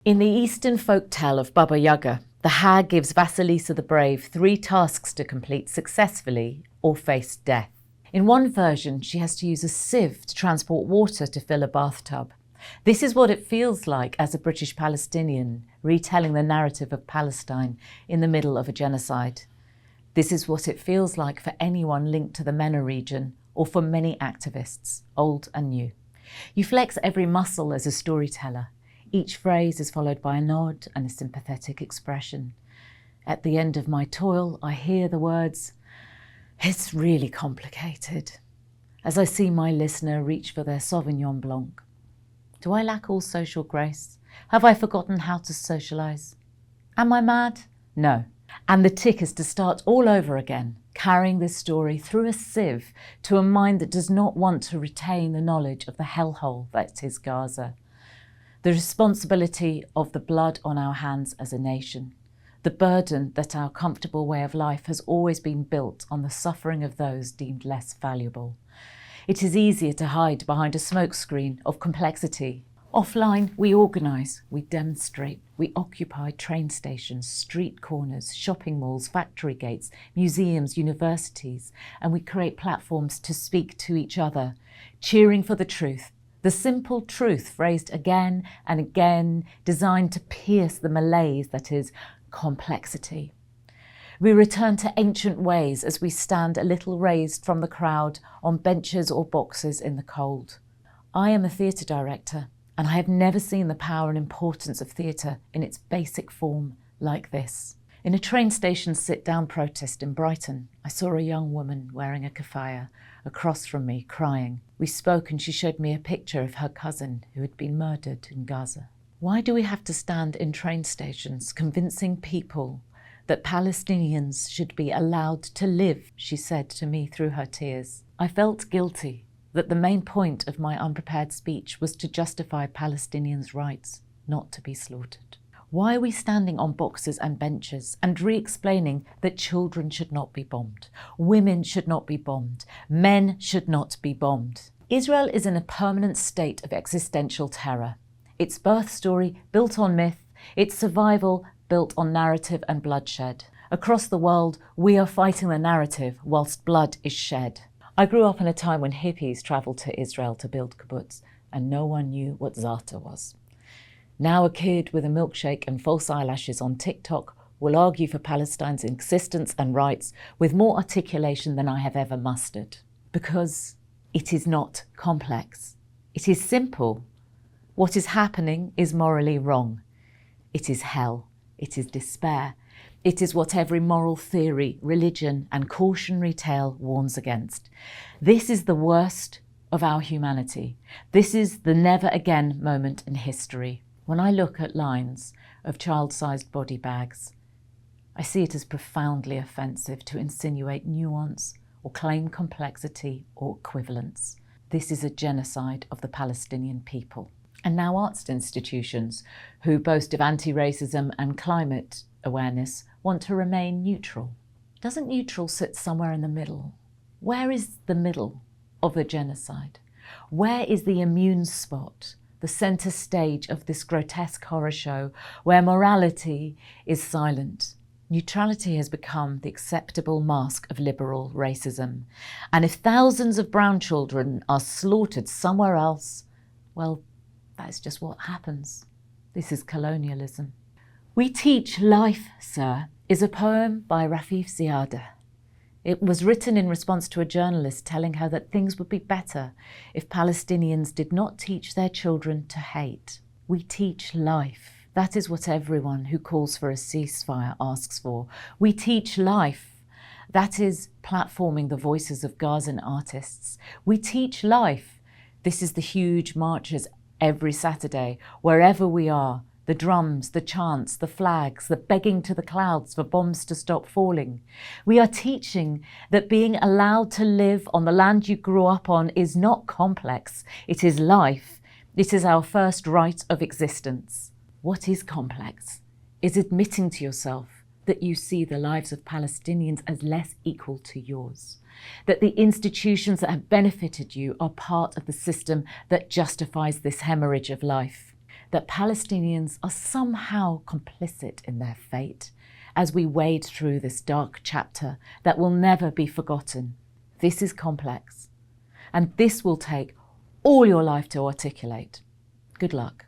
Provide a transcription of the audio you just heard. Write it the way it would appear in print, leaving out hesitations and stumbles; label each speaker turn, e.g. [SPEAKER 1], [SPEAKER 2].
[SPEAKER 1] In the Eastern folk tale of Baba Yaga, the hag gives Vasilisa the Brave 3 tasks to complete successfully or face death. In one version, she has to use a sieve to transport water to fill a bathtub. This is what it feels like as a British-Palestinian retelling the narrative of Palestine in the middle of a genocide. This is what it feels like for anyone linked to the MENA region or for many activists, old and new. You flex every muscle as a storyteller. Each phrase is followed by a nod and a sympathetic expression. At the end of my toil, I hear the words, "It's really complicated," as I see my listener reach for their Sauvignon Blanc. Do I lack all social grace? Have I forgotten how to socialise? Am I mad? No. And the tick is to start all over again, carrying this story through a sieve to a mind that does not want to retain the knowledge of the hellhole that is Gaza. The responsibility of the blood on our hands as a nation, the burden that our comfortable way of life has always been built on the suffering of those deemed less valuable. It is easier to hide behind a smokescreen of complexity. Offline, we organise, we demonstrate, we occupy train stations, street corners, shopping malls, factory gates, museums, universities, and we create platforms to speak to each other, cheering for the truth. The simple truth phrased again and again, designed to pierce the malaise that is complexity. We return to ancient ways as we stand a little raised from the crowd on benches or boxes in the cold. I am a theatre director, and I have never seen the power and importance of theatre in its basic form like this. In a train station sit-down protest in Brighton, I saw a young woman wearing a keffiyeh across from me, crying. We spoke and she showed me a picture of her cousin who had been murdered in Gaza. Why do we have to stand in train stations convincing people that Palestinians should be allowed to live, she said to me through her tears. I felt guilty that the main point of my unprepared speech was to justify Palestinians' rights not to be slaughtered. Why are we standing on boxes and benches and re-explaining that children should not be bombed, women should not be bombed, men should not be bombed? Israel is in a permanent state of existential terror. Its birth story built on myth, its survival built on narrative and bloodshed. Across the world, we are fighting the narrative whilst blood is shed. I grew up in a time when hippies travelled to Israel to build kibbutz, and no one knew what Zata was. Now a kid with a milkshake and false eyelashes on TikTok will argue for Palestine's existence and rights with more articulation than I have ever mustered. Because it is not complex. It is simple. What is happening is morally wrong. It is hell. It is despair. It is what every moral theory, religion, and cautionary tale warns against. This is the worst of our humanity. This is the never again moment in history. When I look at lines of child-sized body bags, I see it as profoundly offensive to insinuate nuance or claim complexity or equivalence. This is a genocide of the Palestinian people. And now arts institutions who boast of anti-racism and climate awareness want to remain neutral. Doesn't neutral sit somewhere in the middle? Where is the middle of the genocide? Where is the immune spot, the centre stage of this grotesque horror show where morality is silent? Neutrality has become the acceptable mask of liberal racism. And if thousands of brown children are slaughtered somewhere else, well, that's just what happens. This is colonialism. We Teach Life, Sir, is a poem by Rafeef Ziadah. It was written in response to a journalist telling her that things would be better if Palestinians did not teach their children to hate. We teach life. That is what everyone who calls for a ceasefire asks for. We teach life. That is platforming the voices of Gazan artists. We teach life. This is the huge marches every Saturday, wherever we are. The drums, the chants, the flags, the begging to the clouds for bombs to stop falling. We are teaching that being allowed to live on the land you grew up on is not complex. It is life. It is our first right of existence. What is complex is admitting to yourself that you see the lives of Palestinians as less equal to yours, that the institutions that have benefited you are part of the system that justifies this hemorrhage of life. that Palestinians are somehow complicit in their fate as we wade through this dark chapter that will never be forgotten. This is complex, and this will take all your life to articulate. Good luck.